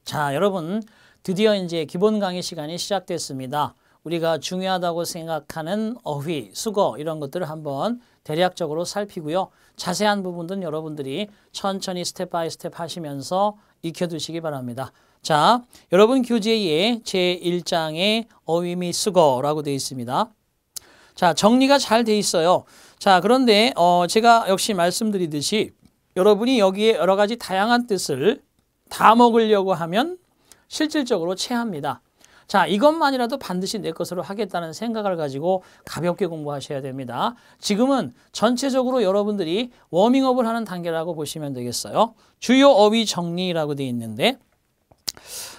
자, 여러분 드디어 이제 기본 강의 시간이 시작됐습니다. 우리가 중요하다고 생각하는 어휘, 수거 이런 것들을 한번 대략적으로 살피고요. 자세한 부분들은 여러분들이 천천히 스텝 바이 스텝 하시면서 익혀두시기 바랍니다. 자, 여러분 교재에 제1장에 어휘 및 수거라고 되어 있습니다. 자, 정리가 잘 돼 있어요. 자, 그런데 제가 역시 말씀드리듯이 여러분이 여기에 여러 가지 다양한 뜻을 다 먹으려고 하면 실질적으로 체합니다. 자, 이것만이라도 반드시 내 것으로 하겠다는 생각을 가지고 가볍게 공부하셔야 됩니다. 지금은 전체적으로 여러분들이 워밍업을 하는 단계라고 보시면 되겠어요. 주요 어휘 정리라고 되어 있는데,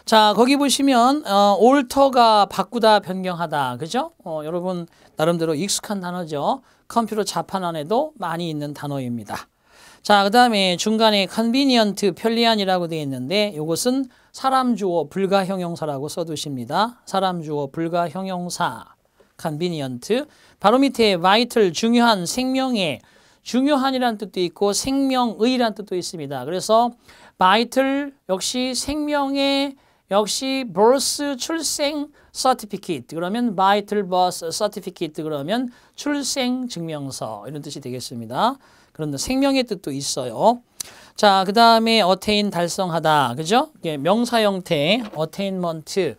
자, 거기 보시면 올터가 바꾸다, 변경하다, 그죠? 여러분 나름대로 익숙한 단어죠. 컴퓨터 자판 안에도 많이 있는 단어입니다. 자, 그 다음에 중간에 convenient, 편리한이라고 되어 있는데 이것은 사람 주어 불가 형용사라고 써두십니다. 사람 주어 불가 형용사 convenient. 바로 밑에 vital, 중요한, 생명의, 중요한이라는 뜻도 있고 생명의라는 뜻도 있습니다. 그래서 vital 역시 생명의, 역시 birth, 출생 certificate 그러면 vital birth certificate 그러면 출생 증명서 이런 뜻이 되겠습니다. 그런데 생명의 뜻도 있어요. 자, 그 다음에 attain, 달성하다, 그죠? 명사 형태 attainment,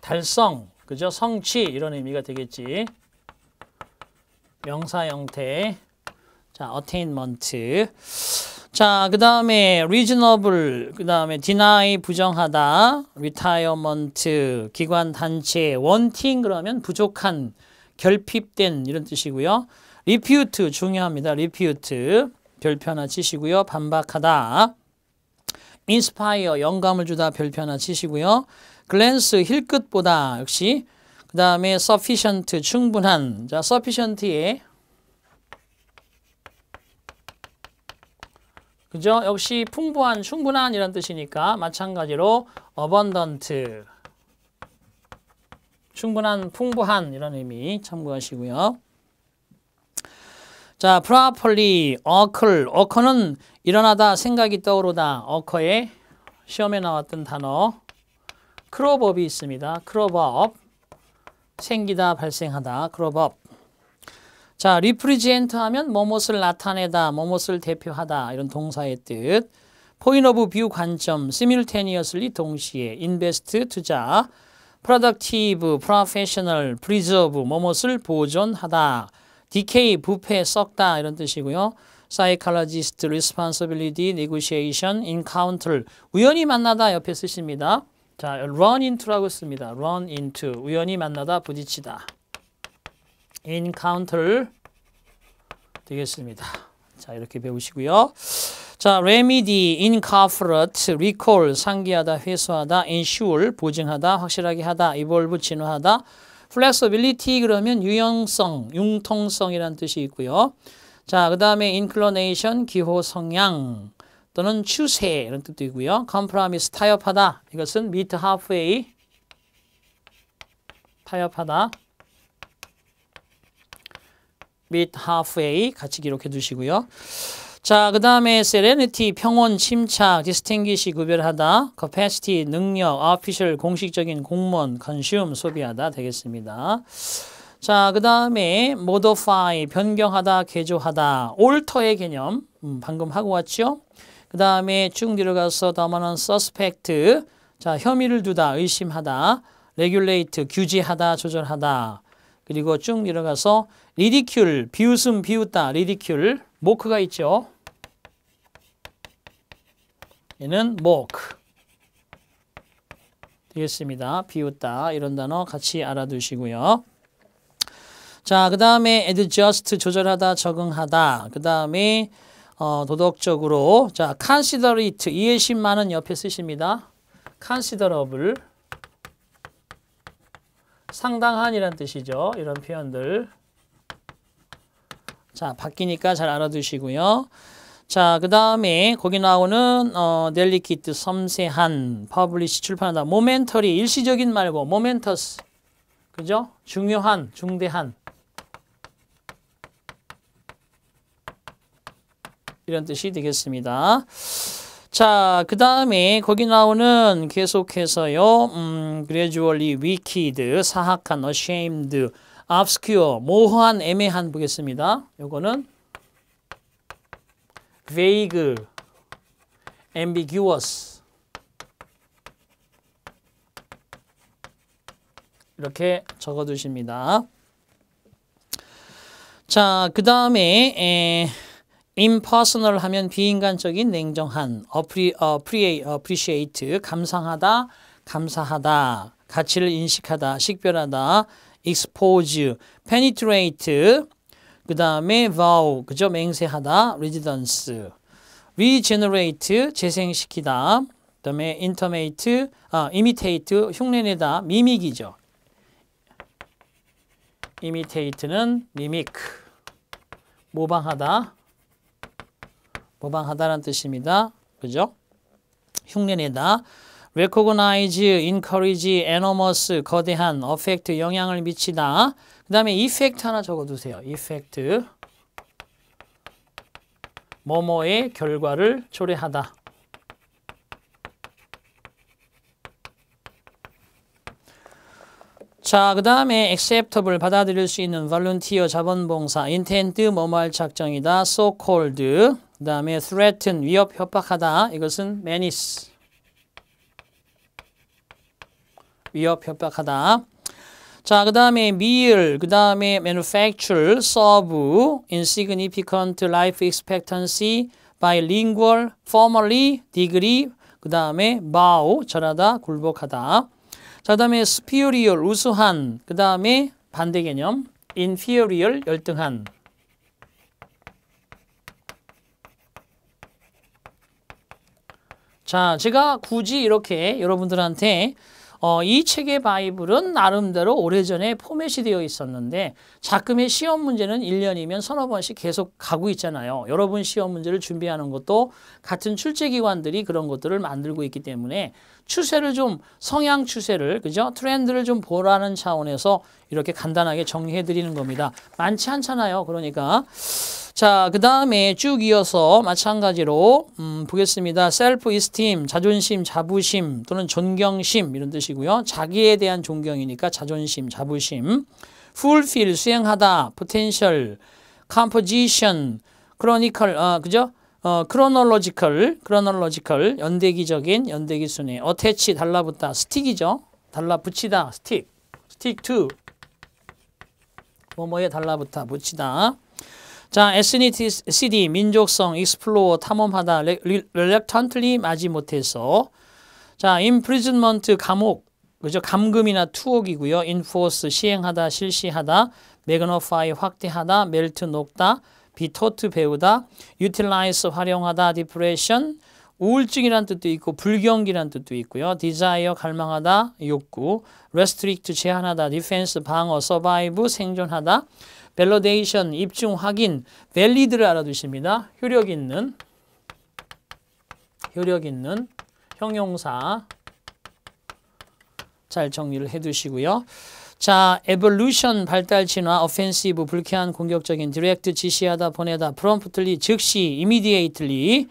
달성, 그죠? 성취 이런 의미가 되겠지. 명사 형태, 자, attainment. 자, 그 다음에 reasonable, 그 다음에 deny, 부정하다, retirement, 기관, 단체, wanting 그러면 부족한, 결핍된 이런 뜻이고요. refute, 중요합니다. refute, 별표 하나 치시고요. 반박하다. inspire, 영감을 주다, 별표 하나 치시고요. glance, 힐끗보다, 역시. 그 다음에 sufficient, 충분한. 자, sufficient에 그죠? 역시 풍부한, 충분한 이런 뜻이니까 마찬가지로 abundant, 충분한, 풍부한 이런 의미 참고하시고요. 자, properly, occur는 일어나다, 생각이 떠오르다. occur에 시험에 나왔던 단어 crop up이 있습니다. crop up, 생기다, 발생하다. crop up. 자, represent 하면 뭐뭇을 나타내다, 뭐뭇을 대표하다 이런 동사의 뜻. point of view, 관점, simultaneously, 동시에, invest, 투자, productive, professional, preserve, 뭐뭇을 보존하다, decay, 부패, 썩다 이런 뜻이고요. psychologist, responsibility, negotiation, encounter, 우연히 만나다 옆에 쓰십니다. 자, run into라고 씁니다. run into, 우연히 만나다, 부딪히다. encounter 되겠습니다. 자, 이렇게 배우시고요. 자, remedy, incorporate, recall, 상기하다, 회수하다, ensure, 보증하다, 확실하게 하다, evolve, 진화하다, flexibility 그러면 유형성, 융통성이라는 뜻이 있고요. 자, 그 다음에 inclination, 기호 성향 또는 추세 이런 뜻도 있고요. compromise, 타협하다. 이것은 meet halfway, 타협하다. meet halfway 같이 기록해 두시고요. 자, 그 다음에 serenity, 평온, 침착, distinguish, 구별하다, capacity, 능력, official, 공식적인 공무원, consume, 소비하다 되겠습니다. 자, 그 다음에 modify, 변경하다, 개조하다, alter의 개념 방금 하고 왔죠. 그 다음에 쭉 내려가서 다음은 suspect, 자, 혐의를 두다, 의심하다, regulate, 규제하다, 조절하다. 그리고 쭉 내려가서 ridicule, 비웃음, 비웃다, ridicule, 모크가 있죠. 얘는 mock 되겠습니다. 비웃다 이런 단어 같이 알아두시고요. 자, 그 다음에 adjust, 조절하다, 적응하다. 그 다음에 도덕적으로 자, considerate, 이해심 많은 옆에 쓰십니다. considerable, 상당한이란 뜻이죠. 이런 표현들. 자, 바뀌니까 잘 알아두시고요. 자, 그 다음에 거기 나오는 delicate, 섬세한, publish, 출판하다, momentary, 일시적인 말고 momentous, 그죠? 중요한, 중대한. 이런 뜻이 되겠습니다. 자, 그 다음에 거기 나오는 계속해서요. gradually wicked, 사악한, ashamed, obscure, 모호한, 애매한 보겠습니다. 요거는 vague, ambiguous 이렇게 적어두십니다. 자, 그 다음에 impersonal 하면 비인간적인, 냉정한, appreciate, 감상하다, 감사하다, 가치를 인식하다, 식별하다, expose, penetrate, 그 다음에 vow, 그죠? 맹세하다, residence, regenerate, 재생시키다, 그 다음에 imitate, 흉내내다, 미믹이죠. imitate는 mimic, 모방하다, 모방하다라는 뜻입니다. 그죠? 흉내내다. recognize, encourage, enormous, 거대한, affect, 영향을 미치다. 그 다음에 effect 하나 적어두세요. effect, 뭐뭐의 결과를 초래하다. 자, 그 다음에 acceptable, 받아들일 수 있는, volunteer, 자본봉사, intent, 뭐뭐할 작정이다, so called, 그 다음에 threaten, 위협, 협박하다. 이것은 menace, 위협, 협박하다. 자, 그 다음에 meal, 그 다음에 manufacture, serve, insignificant, life expectancy, bilingual, formally, degree, 그 다음에 bow, 절하다, 굴복하다. 자, 그 다음에 superior, 우수한, 그 다음에 반대 개념, inferior, 열등한. 자, 제가 굳이 이렇게 여러분들한테 이 책의 바이블은 나름대로 오래전에 포맷이 되어 있었는데 작금의 시험 문제는 1년이면 서너 번씩 계속 가고 있잖아요. 여러분 시험 문제를 준비하는 것도 같은 출제기관들이 그런 것들을 만들고 있기 때문에 추세를 좀, 성향 추세를, 그죠? 트렌드를 좀 보라는 차원에서 이렇게 간단하게 정리해 드리는 겁니다. 많지 않잖아요. 그러니까. 자, 그 다음에 쭉 이어서 마찬가지로 보겠습니다. self-esteem, 자존심, 자부심 또는 존경심 이런 뜻이고요. 자기에 대한 존경이니까 자존심, 자부심. fulfill, 수행하다, potential, composition, chronicle, 그죠? chronological, 연대기적인, 연대기순회. attach, 달라붙다, stick이죠. 달라붙이다, stick to, 뭐뭐에 달라붙다, 붙이다. 자, ethnicity, 민족성, explore, 탐험하다, reluctantly, 마지못해서. 자, imprisonment, 감옥, 그죠? 감금이나 투옥이고요. enforce, 시행하다, 실시하다, magnify, 확대하다, melt, 녹다, be taught, 배우다, utilize, 활용하다, depression, 우울증이란 뜻도 있고 불경기란 뜻도 있고요. desire, 갈망하다, 욕구, restrict, 제한하다, defense, 방어, survive, 생존하다, validation, 입증, 확인, valid를 알아두십니다. 효력 있는, 형용사 잘 정리를 해두시고요. 자, evolution, 발달, 진화, offensive, 불쾌한, 공격적인, direct, 지시하다, 보내다, promptly, 즉시, immediately.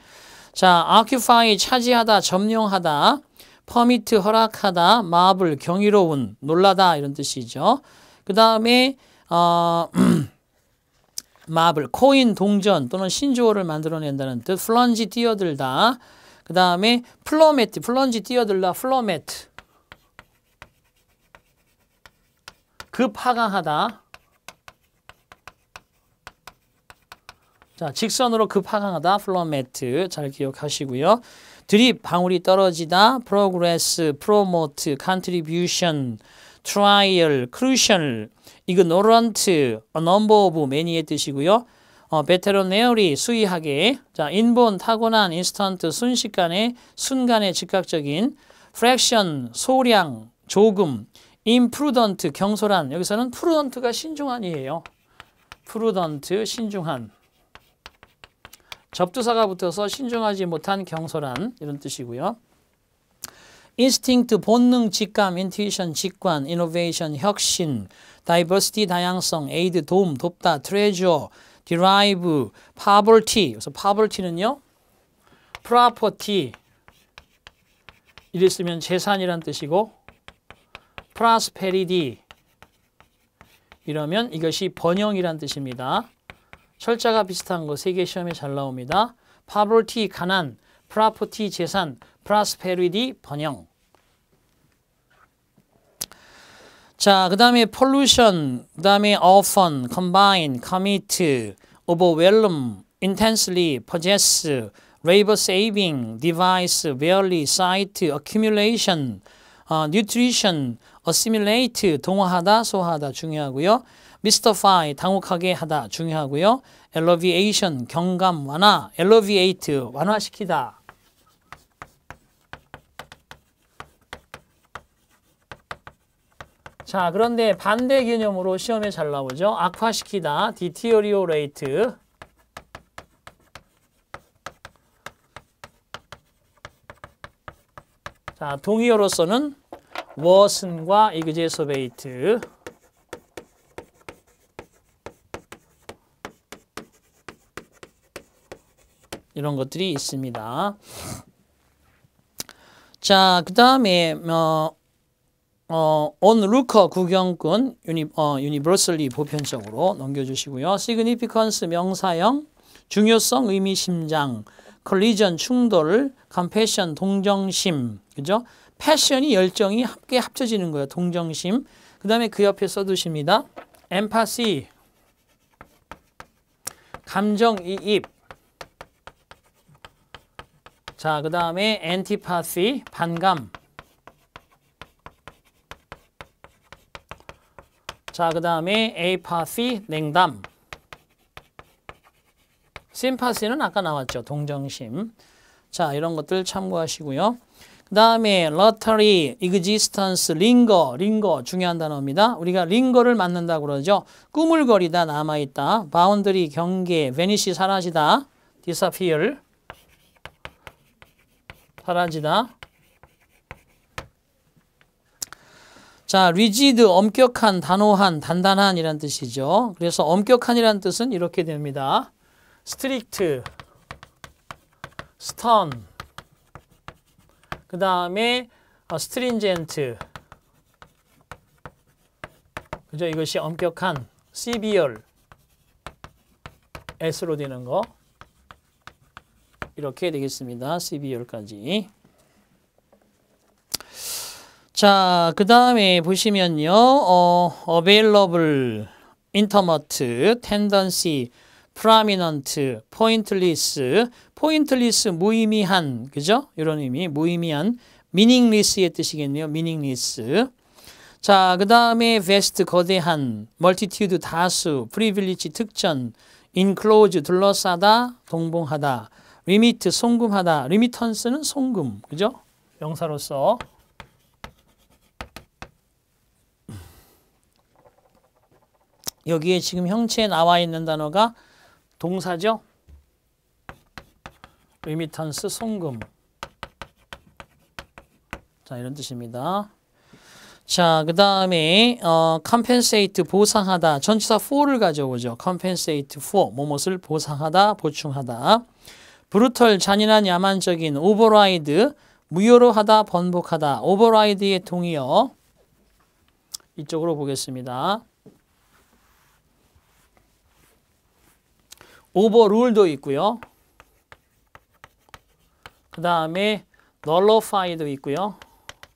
자, occupy, 차지하다, 점령하다, permit, 허락하다, marvel, 경이로운, 놀라다 이런 뜻이죠. 그 다음에 marvel, 코인, 동전 또는 신조어를 만들어낸다는 뜻, 플런지, 뛰어들다. 그 다음에 플로메트, 플런지, 뛰어들다, 플로메트, 급하강하다. 자, 직선으로 급하강하다, 플로메트 잘 기억하시고요. 드립, 방울이 떨어지다, progress, promote, contribution, trial, crucial, ignorant, a number of, many의 뜻이고요. veterinary, 수의하게. 자, 인본, 타고난, instant, 순식간에, 순간의 즉각적인, fraction, 소량, 조금, imprudent, 경솔한. 여기서는 prudent가 신중한이에요. prudent, 신중한. 접두사가 붙어서 신중하지 못한, 경솔한 이런 뜻이고요. instinct, 본능, 직감, intuition, 직관, innovation, 혁신, diversity, 다양성, aid, 도움, 돕다, treasure, derive, poverty. 그래서 poverty는요, property. 이를 쓰면 재산이란 뜻이고, prosperity. 이러면 이것이 번영이란 뜻입니다. 철자가 비슷한 거 세 개 시험에 잘 나옵니다. poverty, 가난, property, 재산, prosperity, 번영. 자, 그 다음에 pollution, 그 다음에 often, combine, commit, overwhelm, intensely, possess, labor saving, device, barely, sight, accumulation, nutrition, assimilate, 동화하다, 소화하다 중요하고요. mystify, 당혹하게 하다 중요하고요. alleviation, 경감, 완화, alleviate, 완화시키다. 자, 그런데 반대 개념으로 시험에 잘 나오죠. 악화시키다, deteriorate. 자, 동의어로서는 worsen과 exacerbate. 이런 것들이 있습니다. 자, 그 다음에 onlooker 구경꾼 universally 보편적으로 넘겨주시고요. significance 명사형, 중요성, 의미, 심장, collision 충돌, compassion 동정심, 그죠? passion이 열정이 함께 합쳐지는 거예요. 동정심. 그 다음에 그 옆에 써두십니다. empathy 감정이입. 자, 그 다음에 antipathy 반감. 자, 그 다음에 apathy 냉담. sympathy는 아까 나왔죠. 동정심. 자, 이런 것들 참고하시고요. 그 다음에 lottery, existence, linger 중요한 단어입니다. 우리가 linger를 맞는다고 그러죠. 꾸물거리다, 남아있다. boundary, 경계, vanish, 사라지다. disappear, 사라지다. 자, rigid, 엄격한, 단호한, 단단한 이란 뜻이죠. 그래서 엄격한이라는 뜻은 이렇게 됩니다. strict, stern, 그 다음에 stringent, 그죠? 이것이 엄격한, severe, s로 되는 거 이렇게 되겠습니다. severe까지. 자, 그 다음에 보시면요, available, intimate, tendency, prominent, pointless, pointless 무의미한, 그죠? 이런 의미, 무의미한, meaningless의 뜻이겠네요. meaningless. 자, 그 다음에 vast, 거대한, multitude, 다수, privilege, 특전, enclose, 둘러싸다, 동봉하다, limit, 송금하다, remittance는 송금, 그죠? 명사로서. 여기에 지금 형체에 나와 있는 단어가 동사죠. remittance, 송금. 자, 이런 뜻입니다. 자, 그 다음에 compensate, 보상하다. 전치사 for를 가져오죠. compensate for, 무엇을 보상하다, 보충하다. brutal, 잔인한, 야만적인. override, 무효로 하다, 번복하다. override의 동의어. 이쪽으로 보겠습니다. overrule도 있고요. 그 다음에 nullify도 있고요.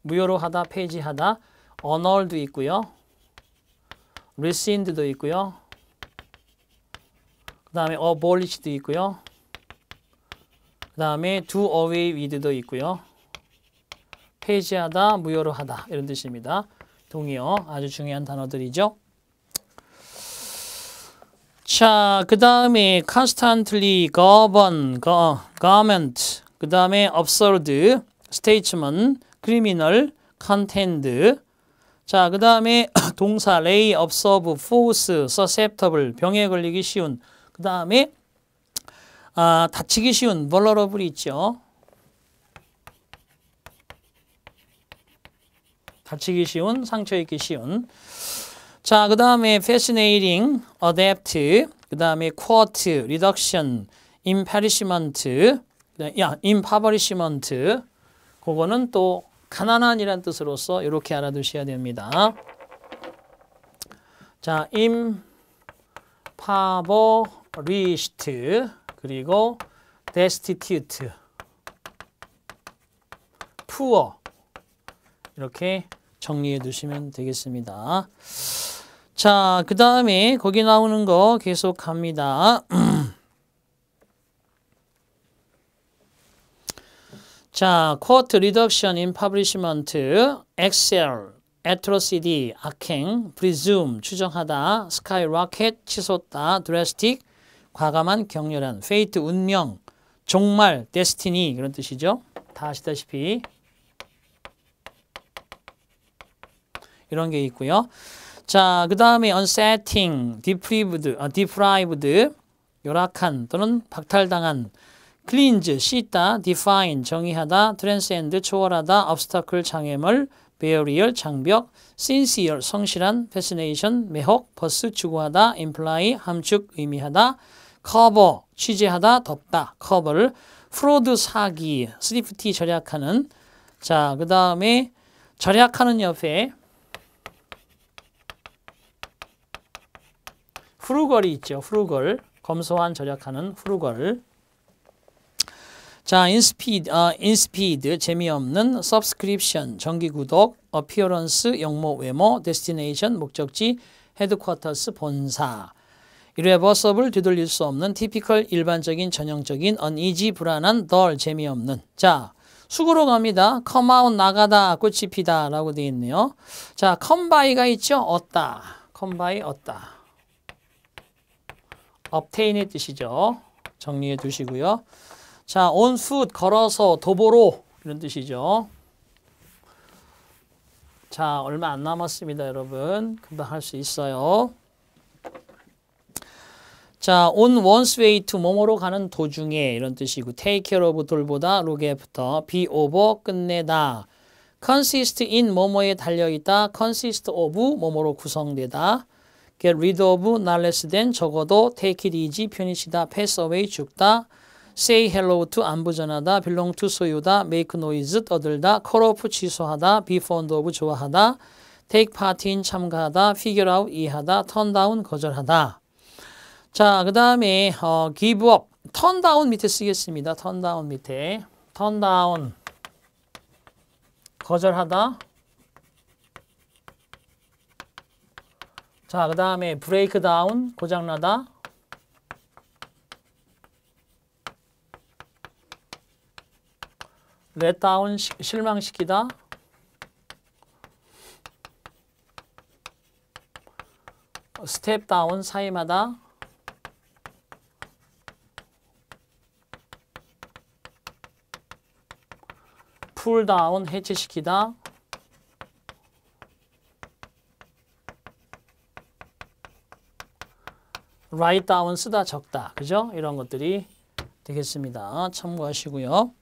무효로 하다, 폐지하다. annull도 있고요. rescind도 있고요. 그 다음에 abolish도 있고요. 그 다음에 do away with도 있고요. 폐지하다, 무효로 하다 이런 뜻입니다. 동의어 아주 중요한 단어들이죠. 자, 그 다음에 constantly, govern, government, 그 다음에 absurd, statesman, criminal, contend. 자, 그 다음에 동사 lay, observe, force, susceptible, 병에 걸리기 쉬운. 그 다음에 다치기 쉬운, vulnerable 있죠. 다치기 쉬운, 상처 입기 쉬운. 자, 그 다음에 fascinating, adapt, 그 다음에 quote, reduction, imperishment, impoverishment. 그거는 또 가난한이란 뜻으로서 이렇게 알아두셔야 됩니다. 자, impoverished, 그리고 destitute, poor. 이렇게 정리해 두시면 되겠습니다. 자, 그 다음에 거기 나오는 거 계속 갑니다. 자, quote, reduction, impoverishment, excel, atrocity, 악행, presume, 추정하다, skyrocket, 치솟다, drastic, 과감한, 격렬한, fate, 운명, 종말, destiny 그런 뜻이죠. 다 아시다시피 이런 게 있고요. 자, 그 다음에 unsetting, deprived, 열악한 또는 박탈당한, cleanse, 씻다, define, 정의하다, transcend, 초월하다, obstacle, 장애물, barrier, 장벽, sincere, 성실한, fascination, 매혹, pursue, 추구하다, imply, 함축, 의미하다, cover, 취재하다, 덮다, cover, fraud, 사기, thrifty, 절약하는. 자, 그 다음에 절약하는 옆에 frugal이 있죠. frugal, 검소한, 절약하는 frugal. 자, insipid, 재미없는, subscription, 정기구독, appearance, 영모, 외모, destination, 목적지, headquarters, 본사. irreversible, 되돌릴 수 없는, typical, 일반적인, 전형적인, uneasy, 불안한, dull, 재미없는. 자, 수구로 갑니다. come out, 나가다, 꽃이 피다 라고 되어 있네요. 자, come by가 있죠. 얻다. come by, 얻다. obtain의 뜻이죠. 정리해 두시고요. 자, on foot, 걸어서, 도보로 이런 뜻이죠. 자, 얼마 안 남았습니다, 여러분. 금방 할 수 있어요. 자, on one's way to, 뭐뭐로 가는 도중에 이런 뜻이고, take care of, 돌보다, look after, be over, 끝내다. consist in, 뭐뭐에 달려있다, consist of, 뭐뭐로 구성되다. get rid of, not less than, 적어도, take it easy, 편히쉬다, pass away, 죽다. say hello to, 안부 전하다, belong to, 소유다, make noise, 떠들다, call off, 취소하다, be fond of, 좋아하다, take part in, 참가하다, figure out, 이해하다, turn down, 거절하다. 자, 그 다음에 give up, turn down 밑에 쓰겠습니다. turn down 밑에, turn down, 거절하다. 자, 그 다음에 break down, 고장나다. let down, 실망시키다. step down, 사임하다. pull down, 해체시키다. write down, 쓰다, 적다. 그죠? 이런 것들이 되겠습니다. 참고하시고요.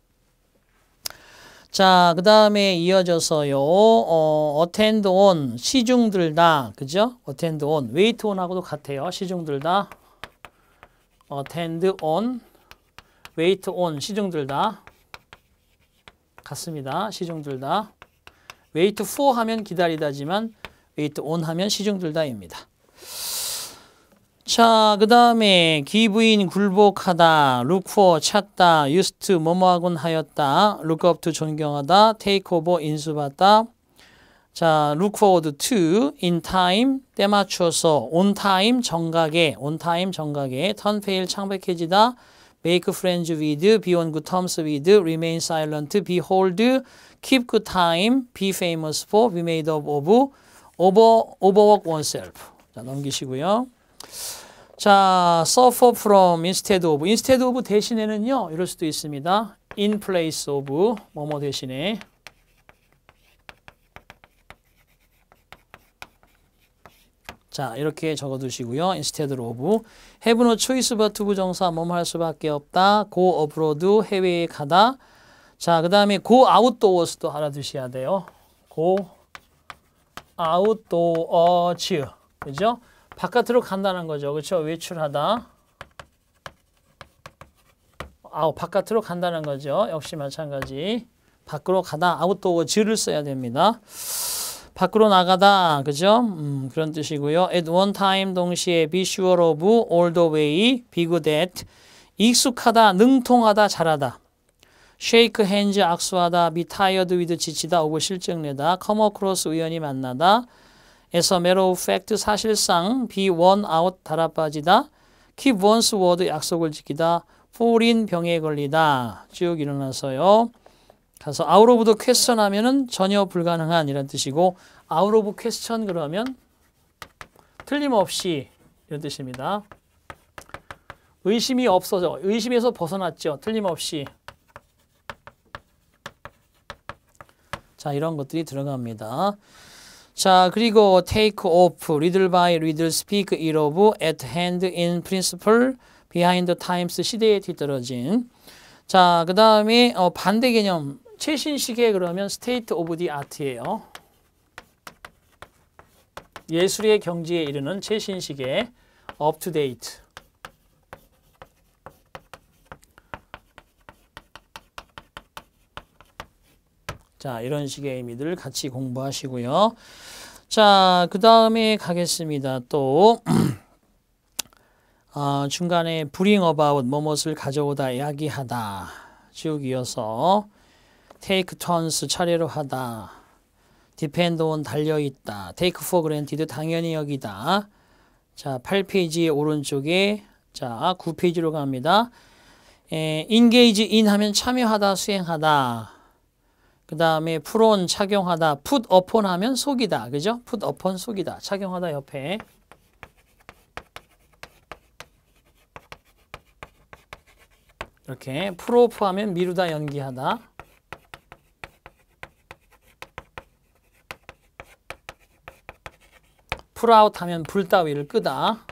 자, 그 다음에 이어져서요. attend on, 시중 들다. 그죠? attend on, wait on하고도 같아요. 시중 들다. attend on, wait on, 시중 들다. 같습니다. 시중 들다. wait for 하면 기다리다지만 wait on 하면 시중 들다입니다. 자, 그 다음에 give in, 굴복하다, look for, 찾다, used to, 뭐뭐하곤 하였다, look up to, 존경하다, take over, 인수받다. 자, look forward to, in time, 때맞춰서, on time, 정각에, on time, 정각에, turn pale, 창백해지다, make friends with, be on good terms with, remain silent, behold, keep good time, be famous for, be made of, overwork oneself. 자, 넘기시고요. 자, suffer from, instead of. instead of 대신에는요, 이럴 수도 있습니다. in place of, 뭐뭐 대신에. 자, 이렇게 적어두시고요. instead of. have no choice but to, 부정사, 뭐뭐 할 수밖에 없다. go abroad, 해외에 가다. 자, 그 다음에 go outdoors도 알아두셔야 돼요. go outdoors. 그죠? 바깥으로 간다는 거죠. 그렇죠? 외출하다. 바깥으로 간다는 거죠. 역시 마찬가지. 밖으로 가다. 아웃도어즈를 써야 됩니다. 밖으로 나가다. 그죠? 그런 뜻이고요. At one time 동시에 be sure of all the way, be good at. 익숙하다, 능통하다, 잘하다. shake hands, 악수하다, be tired with, 지치다, of, 실증내다, come across, 우연히 만나다, as a matter of fact, 사실상, be worn out, 달아빠지다, keep one's word, 약속을 지키다, fall in, 병에 걸리다. 쭉 일어나서요. 가서 out of the question 하면은 전혀 불가능한 이런 뜻이고, out of question 그러면 틀림없이 이런 뜻입니다. 의심이 없어져. 의심에서 벗어났죠. 틀림없이. 자, 이런 것들이 들어갑니다. 자, 그리고 take off, riddle by riddle, speak it of, at hand, in principle, behind the times, 시대에 뒤떨어진. 자, 그 다음에 반대 개념, 최신시계 그러면 state of the art예요. 예술의 경지에 이르는 최신시계, up to date. 자, 이런 식의 의미들 같이 공부하시고요. 자, 그 다음에 가겠습니다. 또 중간에 bring about, 뭐뭇을 가져오다, 이야기하다. 쭉 이어서 take turns, 차례로 하다. depend on, 달려있다. take for granted, 당연히 여기다. 자, 8페이지 오른쪽에 자 9페이지로 갑니다. engage in 하면 참여하다, 수행하다. 그 다음에 put on, 착용하다. put upon 하면 속이다. 그죠? put upon, 속이다. 착용하다 옆에. 이렇게 put off 하면 미루다, 연기하다. put out 하면 불 따위를 끄다.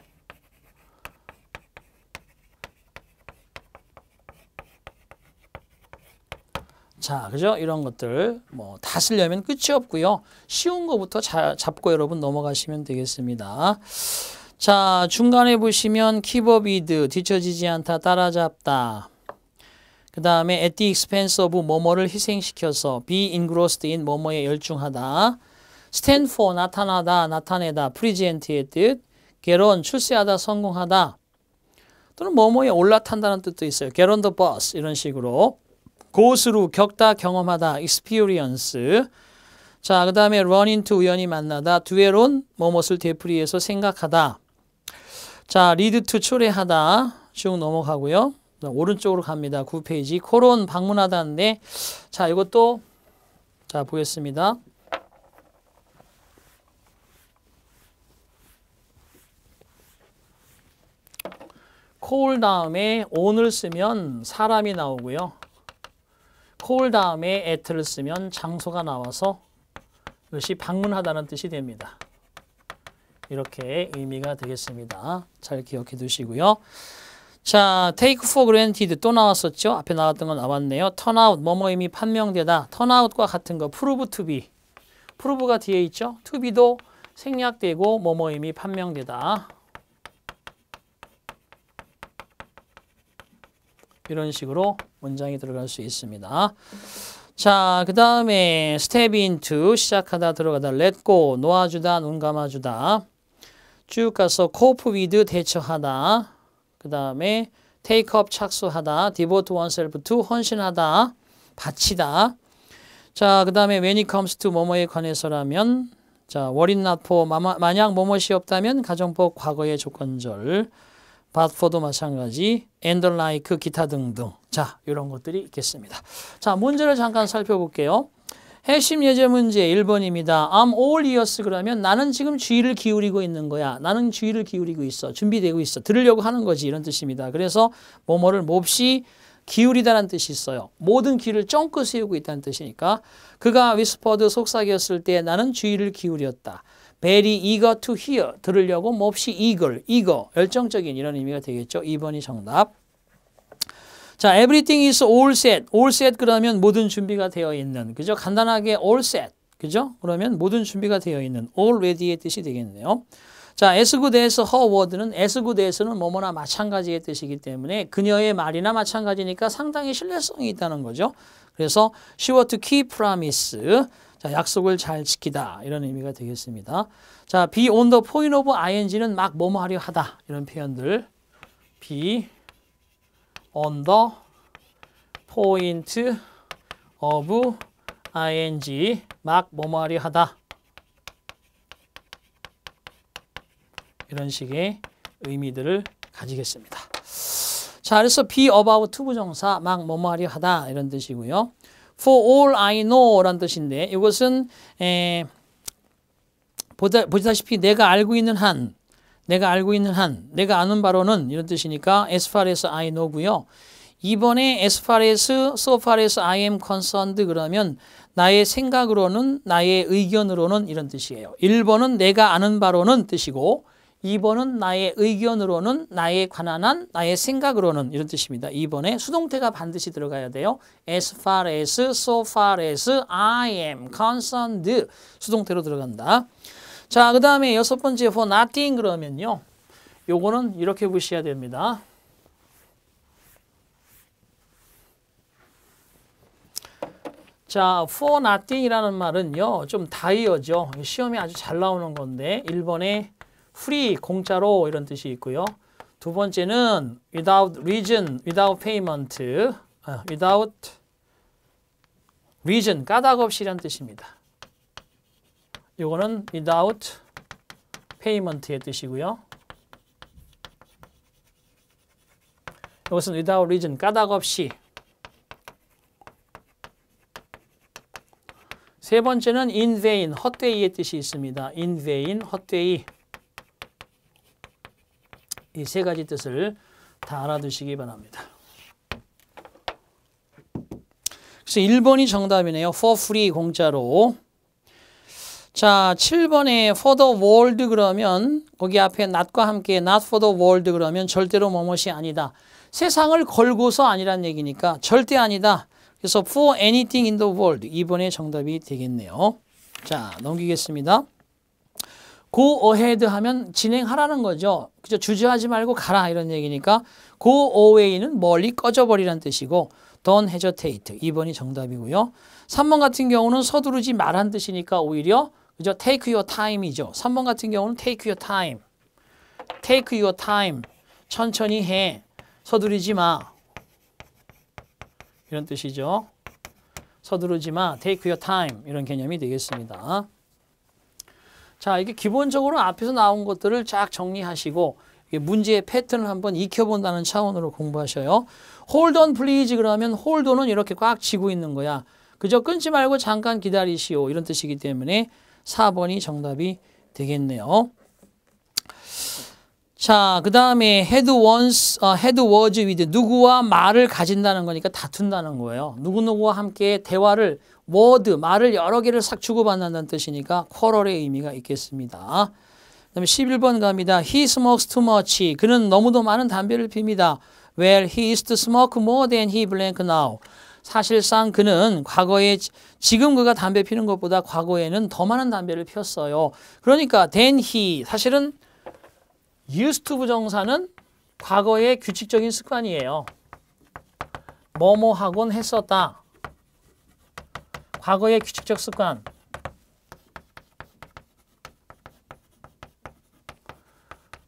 자, 그죠? 이런 것들 뭐 다 쓰려면 끝이 없고요. 쉬운 거부터 잡고 여러분 넘어가시면 되겠습니다. 자, 중간에 보시면 keep up with, 뒤처지지 않다, 따라잡다. 그 다음에 at the expense of, 뭐뭐를 희생시켜서, be engrossed in, 뭐뭐에 열중하다. stand for, 나타나다, 나타내다, present의 뜻. get on, 출세하다, 성공하다. 또는 뭐뭐에 올라탄다는 뜻도 있어요. get on the bus, 이런 식으로. go through, 겪다, 경험하다, experience. 자, 그 다음에 run into, 우연히 만나다, dwell on, 뭐뭇을 되풀이해서 생각하다. 자, lead to, 초래하다. 쭉 넘어가고요. 오른쪽으로 갑니다. 9페이지. 코론, 방문하다인데, 자, 이것도, 자, 보겠습니다. call 다음에 on을 쓰면 사람이 나오고요. call 다음에 at를 쓰면 장소가 나와서 이것이 방문하다는 뜻이 됩니다. 이렇게 의미가 되겠습니다. 잘 기억해 두시고요. 자, take for granted 또 나왔었죠. 앞에 나왔던 거 나왔네요. turn out, 뭐뭐 이미 판명되다. turn out과 같은 거 prove to be. prove가 뒤에 있죠. to be도 생략되고 뭐뭐 이미 판명되다. 이런 식으로 문장이 들어갈 수 있습니다. 자, 그 다음에 step into, 시작하다, 들어가다, let go, 놓아주다, 눈 감아주다. 쭉 가서 cope with, 대처하다. 그 다음에 take up, 착수하다, devote oneself to, 헌신하다, 바치다. 자, 그 다음에 when it comes to, 뭐뭐에 관해서라면, 자, were it not for, 만약 뭐뭇이 없다면, 가정법 과거의 조건절. but for도 마찬가지, and the like, 기타 등등. 자, 이런 것들이 있겠습니다. 자, 문제를 잠깐 살펴볼게요. 핵심 예제 문제 1번입니다. I'm all ears 그러면 나는 지금 주의를 기울이고 있는 거야. 나는 주의를 기울이고 있어. 준비되고 있어. 들으려고 하는 거지. 이런 뜻입니다. 그래서 뭐뭐를 몹시 기울이다라는 뜻이 있어요. 모든 귀를 쫑긋 세우고 있다는 뜻이니까 그가 whispered, 속삭였을 때 나는 주의를 기울였다. very eager to hear, 들으려고 몹시 eager, 열정적인 이런 의미가 되겠죠. 2번이 정답. 자, everything is all set. all set 그러면 모든 준비가 되어 있는. 그죠? 간단하게 all set. 그죠? 그러면 모든 준비가 되어 있는 all ready의 뜻이 되겠네요. 자, as good as her word는 as good as는 뭐뭐나 마찬가지의 뜻이기 때문에 그녀의 말이나 마찬가지니까 상당히 신뢰성이 있다는 거죠. 그래서 she was to keep promise. 자, 약속을 잘 지키다 이런 의미가 되겠습니다. 자, be on the point of ing는 막 뭐뭐 하려 하다 이런 표현들. be on the point of ing 막 뭐뭐 하려 하다 이런 식의 의미들을 가지겠습니다. 자, 그래서 be about to 부정사 막 뭐뭐 하려 하다 이런 뜻이고요. For all I know 라는 뜻인데 이것은 보시다시피 내가 알고 있는 한, 내가 아는 바로는 이런 뜻이니까 as far as I know고요. 이번에 as far as, so far as I am concerned 그러면 나의 생각으로는, 나의 의견으로는 이런 뜻이에요. 1번은 내가 아는 바로는 뜻이고 2번은 나의 의견으로는, 나에 관한 한, 나의 생각으로는 이런 뜻입니다. 2번에 수동태가 반드시 들어가야 돼요. as far as, so far as I am concerned 수동태로 들어간다. 자, 그 다음에 6번째 for nothing 그러면요. 요거는 이렇게 보셔야 됩니다. 자, for nothing이라는 말은요. 좀 다이어죠. 시험에 아주 잘 나오는 건데 1번에 free, 공짜로 이런 뜻이 있고요. 두 번째는 without reason, without payment, without reason, 까닭 없이 이란 뜻입니다. 이거는 without payment의 뜻이고요. 이것은 without reason, 까닭 없이. 세 번째는 in vain, 헛되이의 뜻이 있습니다. in vain, 헛되이. 이 세 가지 뜻을 다 알아두시기 바랍니다. 그래서 1번이 정답이네요. for free, 공짜로. 자, 7번에 for the world 그러면 거기 앞에 not과 함께 not for the world 그러면 절대로 뭐뭇이 아니다. 세상을 걸고서 아니란 얘기니까 절대 아니다. 그래서 for anything in the world 2번의 정답이 되겠네요. 자, 넘기겠습니다. go ahead 하면 진행하라는 거죠. 그죠? 주저하지 말고 가라 이런 얘기니까 go away는 멀리 꺼져버리라는 뜻이고 don't hesitate 2번이 정답이고요. 3번 같은 경우는 서두르지 말란 뜻이니까 오히려 그죠? take your time이죠. 3번 같은 경우는 take your time. take your time. 천천히 해. 서두르지 마. 이런 뜻이죠. 서두르지 마. take your time. 이런 개념이 되겠습니다. 자, 이게 기본적으로 앞에서 나온 것들을 쫙 정리하시고 문제의 패턴을 한번 익혀본다는 차원으로 공부하셔요. hold on please 그러면 hold on은 이렇게 꽉 쥐고 있는 거야. 그저 끊지 말고 잠깐 기다리시오. 이런 뜻이기 때문에 4번이 정답이 되겠네요. 자, 그 다음에 had once, had was with 누구와 말을 가진다는 거니까 다툰다는 거예요. 누구누구와 함께 대화를 word, 말을 여러 개를 싹 주고받는다는 뜻이니까 quarrel의 의미가 있겠습니다. 그 다음에 11번 갑니다. He smokes too much. 그는 너무도 많은 담배를 핍니다. Well, he used to smoke more than he blank now. 사실상 그는 과거에 지금 그가 담배 피는 것보다 과거에는 더 많은 담배를 피웠어요. 그러니까 than he 사실은 used to 부정사는 과거의 규칙적인 습관이에요. 뭐뭐 하곤 했었다. 과거의 규칙적 습관.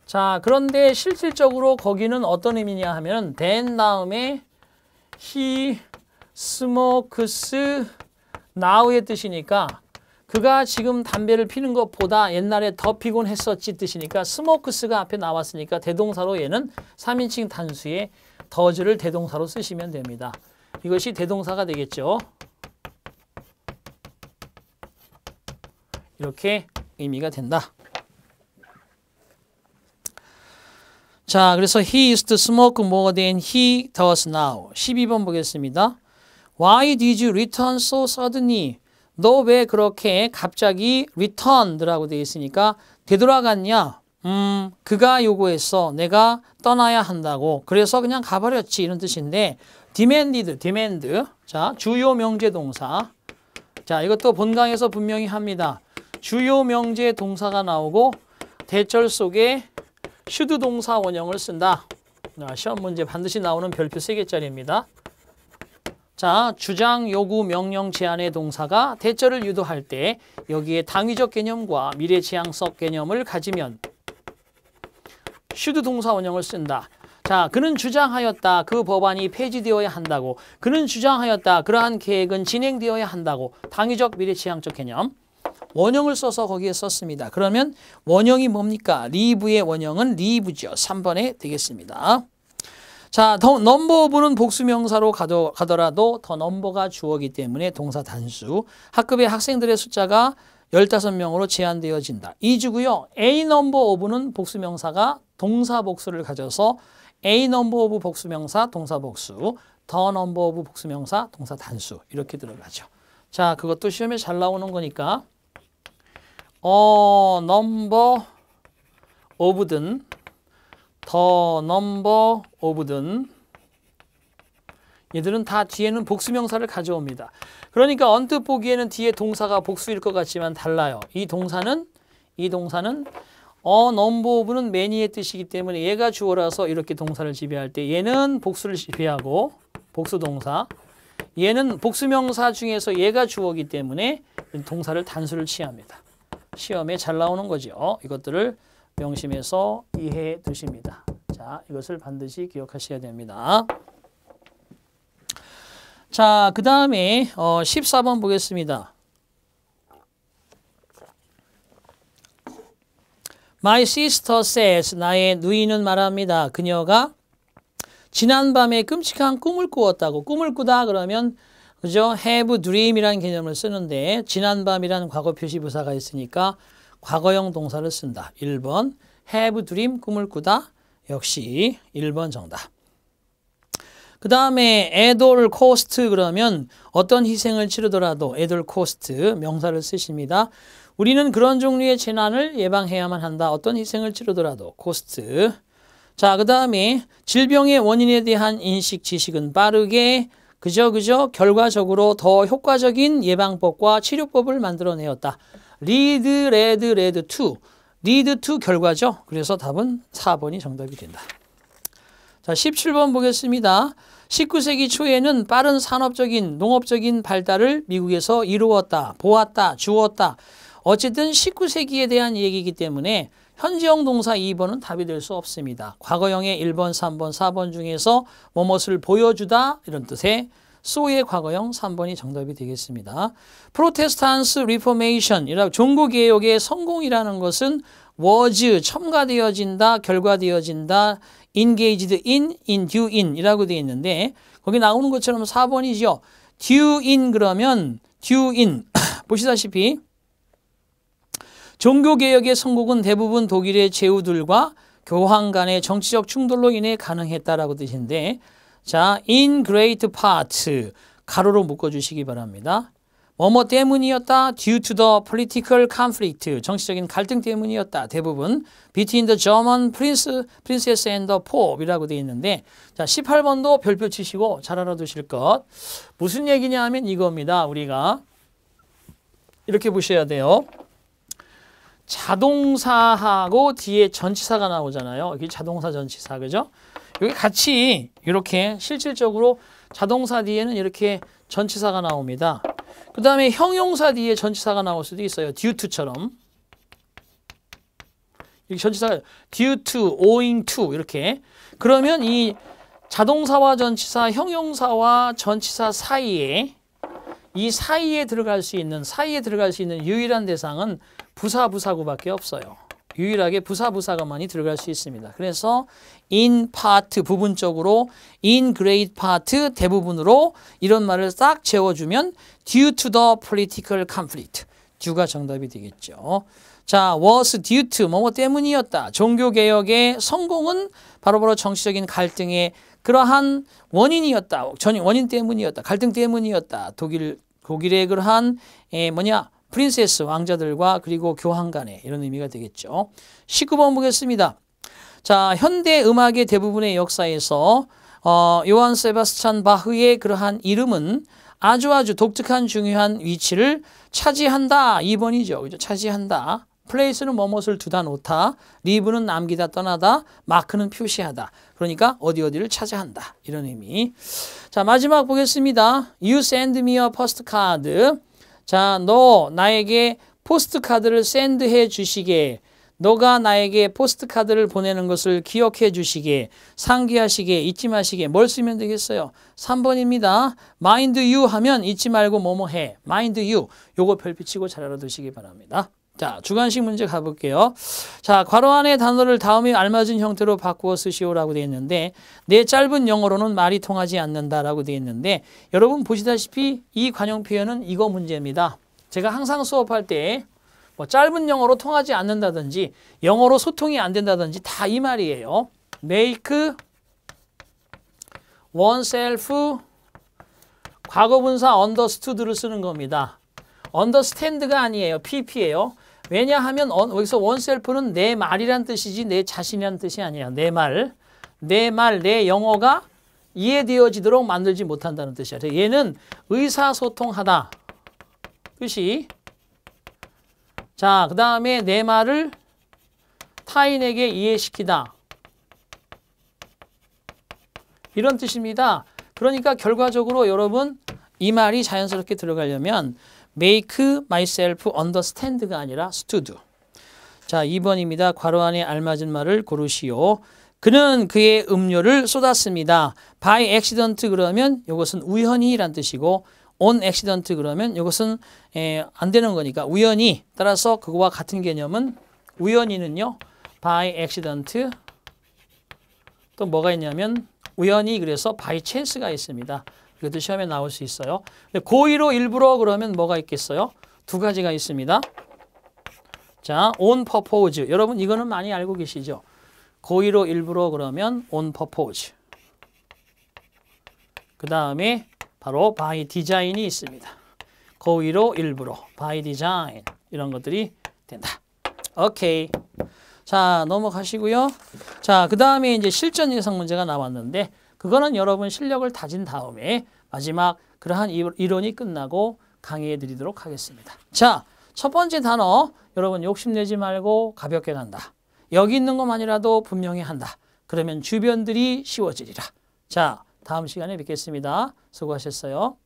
자, 그런데 실질적으로 거기는 어떤 의미냐 하면 then 다음에 he smokes now의 뜻이니까 그가 지금 담배를 피는 것보다 옛날에 더 피곤 했었지 뜻이니까 smokes가 앞에 나왔으니까 대동사로 얘는 3인칭 단수에 does를 대동사로 쓰시면 됩니다. 이것이 대동사가 되겠죠. 이렇게 의미가 된다. 자, 그래서 he used to smoke more than he does now. 12번 보겠습니다. Why did you return so suddenly? 너 왜 그렇게 갑자기 returned라고 되어 있으니까 되돌아갔냐? 그가 요구했어. 내가 떠나야 한다고. 그래서 그냥 가버렸지. 이런 뜻인데 demand. 자, 주요 명제 동사. 자, 이것도 본강에서 분명히 합니다. 주요 명제 동사가 나오고 대절 속에 should 동사 원형을 쓴다. 시험 문제 반드시 나오는 별표 3개짜리입니다. 자, 주장, 요구, 명령, 제안의 동사가 대절을 유도할 때 여기에 당위적 개념과 미래지향적 개념을 가지면 should 동사 원형을 쓴다. 자, 그는 주장하였다. 그 법안이 폐지되어야 한다고. 그는 주장하였다. 그러한 계획은 진행되어야 한다고. 당위적, 미래지향적 개념. 원형을 써서 거기에 썼습니다. 그러면 원형이 뭡니까? leave의 원형은 leave죠. 3번에 되겠습니다. 자, 더 넘버 오브는 복수명사로 가더라도 더 넘버가 주어이기 때문에 동사 단수. 학급의 학생들의 숫자가 15명으로 제한되어진다. 2주고요. A 넘버 오브는 복수명사가 동사 복수를 가져서 A 넘버 오브 복수명사 동사 복수, 더 넘버 오브 복수명사 동사 단수 이렇게 들어가죠. 자, 그것도 시험에 잘 나오는 거니까 넘버 오브든 더 넘버 오브든 얘들은 다 뒤에는 복수명사를 가져옵니다. 그러니까 언뜻 보기에는 뒤에 동사가 복수일 것 같지만 달라요. 이 동사는 넘버 오브는 many의 뜻이기 때문에 얘가 주어라서 이렇게 동사를 지배할 때 얘는 복수를 지배하고 복수 동사, 얘는 복수명사 중에서 얘가 주어이기 때문에 동사를 단수를 취합니다. 시험에 잘 나오는 거죠. 이것들을 명심해서 이해해 두십니다. 자, 이것을 반드시 기억하셔야 됩니다. 자, 그 다음에 14번 보겠습니다. My sister says, 나의 누이는 말합니다. 그녀가 지난밤에 끔찍한 꿈을 꾸었다고. 꿈을 꾸다 그러면 그죠? have dream이라는 개념을 쓰는데 지난밤이라는 과거 표시 부사가 있으니까 과거형 동사를 쓴다. 1번 have dream 꿈을 꾸다. 역시 1번 정답. 그 다음에 at all cost 그러면 어떤 희생을 치르더라도 at all cost 명사를 쓰십니다. 우리는 그런 종류의 재난을 예방해야만 한다. 어떤 희생을 치르더라도 cost. 자, 그 다음에 질병의 원인에 대한 인식, 지식은 빠르게 그저 결과적으로 더 효과적인 예방법과 치료법을 만들어내었다. lead to 결과죠. 그래서 답은 4번이 정답이 된다. 자, 17번 보겠습니다. 19세기 초에는 빠른 산업적인, 농업적인 발달을 미국에서 이루었다, 보았다, 주었다. 어쨌든 19세기에 대한 얘기이기 때문에 현재형 동사 2번은 답이 될 수 없습니다. 과거형의 1번, 3번, 4번 중에서 뭐뭇을 보여주다 이런 뜻의 so의 과거형 3번이 정답이 되겠습니다. 프로테스탄스 리포메이션이라고 종교개혁의 성공이라는 것은 was 첨가되어진다, 결과되어진다, engaged in, due in 이라고 되어 있는데 거기 나오는 것처럼 4번이죠. due in 그러면 due in 보시다시피 종교개혁의 성공은 대부분 독일의 제후들과 교황 간의 정치적 충돌로 인해 가능했다라고 뜻인데 자, in great part 가로로 묶어주시기 바랍니다. 뭐뭐 때문이었다. due to the political conflict 정치적인 갈등 때문이었다. 대부분 between the German princess and the pope이라고 되어 있는데 자 18번도 별표 치시고 잘 알아두실 것. 무슨 얘기냐 하면 이겁니다. 우리가 이렇게 보셔야 돼요. 자동사하고 뒤에 전치사가 나오잖아요. 이게 자동사 전치사 그죠? 여기 같이 이렇게 실질적으로 자동사 뒤에는 이렇게 전치사가 나옵니다. 그 다음에 형용사 뒤에 전치사가 나올 수도 있어요. due to처럼. 이렇게 전치사가 due to, owing to 이렇게. 그러면 이 자동사와 전치사, 형용사와 전치사 사이에 이 사이에 들어갈 수 있는 유일한 대상은 부사구밖에 없어요. 유일하게 부사가 많이 들어갈 수 있습니다. 그래서 in part 부분적으로, in great part 대부분으로 이런 말을 싹 채워주면 due to the political conflict. due가 정답이 되겠죠. 자, was due to 뭐뭐 때문이었다. 종교개혁의 성공은 바로 정치적인 갈등의 그러한 원인이었다. 원인 때문이었다. 갈등 때문이었다. 독일의 그러한 프린세스 왕자들과 그리고 교황 간의 이런 의미가 되겠죠. 19번 보겠습니다. 자, 현대 음악의 대부분의 역사에서 요한 세바스찬 바흐의 그러한 이름은 아주 독특한 중요한 위치를 차지한다. 2번이죠. 그죠? 차지한다. place는 뭐뭇을 두다 놓다, leave는 남기다 떠나다, mark는 표시하다. 그러니까 어디를 차지한다. 이런 의미. 자, 마지막 보겠습니다. You send me a postcard. 자, 너 나에게 포스트카드를 샌드해 주시게. 너가 나에게 포스트카드를 보내는 것을 기억해 주시게, 상기하시게, 잊지 마시게. 뭘 쓰면 되겠어요? 3번입니다. mind you 하면 잊지 말고 뭐뭐 해. mind you. 요거 별빛이고 잘 알아두시기 바랍니다. 자, 주관식 문제 가볼게요. 자, 괄호 안에 단어를 다음에 알맞은 형태로 바꾸어 쓰시오라고 되어 있는데 내 짧은 영어로는 말이 통하지 않는다라고 되어 있는데 여러분 보시다시피 이 관용 표현은 이거 문제입니다. 제가 항상 수업할 때 뭐 짧은 영어로 통하지 않는다든지 영어로 소통이 안 된다든지 다 이 말이에요. make oneself 과거분사 understood를 쓰는 겁니다. understand가 아니에요. pp예요. 왜냐하면 여기서 oneself는 내 말이란 뜻이지 내 자신이란 뜻이 아니에요. 내 말, 내 영어가 이해되어지도록 만들지 못한다는 뜻이야. 얘는 의사소통하다 뜻이. 자, 그 다음에 내 말을 타인에게 이해시키다. 이런 뜻입니다. 그러니까 결과적으로 여러분 이 말이 자연스럽게 들어가려면 make myself understand가 아니라 stood. 자, 2번입니다. 괄호 안에 알맞은 말을 고르시오. 그는 그의 음료를 쏟았습니다. by accident 그러면 이것은 우연히란 뜻이고 on accident 그러면 이것은 안 되는 거니까 우연히. 따라서 그거와 같은 개념은 우연히는요. by accident 또 뭐가 있냐면 우연히 그래서 by chance가 있습니다. 이것도 시험에 나올 수 있어요. 근데 고의로 일부러 그러면 뭐가 있겠어요? 두 가지가 있습니다. 자, on purpose. 여러분 이거는 많이 알고 계시죠? 고의로 일부러 그러면 on purpose. 그 다음에 바로 by design이 있습니다. 고의로 일부러 by design 이런 것들이 된다. 오케이. 자, 넘어가시고요. 자, 그 다음에 이제 실전 예상 문제가 나왔는데 그거는 여러분 실력을 다진 다음에 마지막 그러한 이론이 끝나고 강의해 드리도록 하겠습니다. 자, 첫 번째 단어 여러분 욕심내지 말고 가볍게 간다. 여기 있는 것만이라도 분명히 한다. 그러면 주변들이 쉬워지리라. 자, 다음 시간에 뵙겠습니다. 수고하셨어요.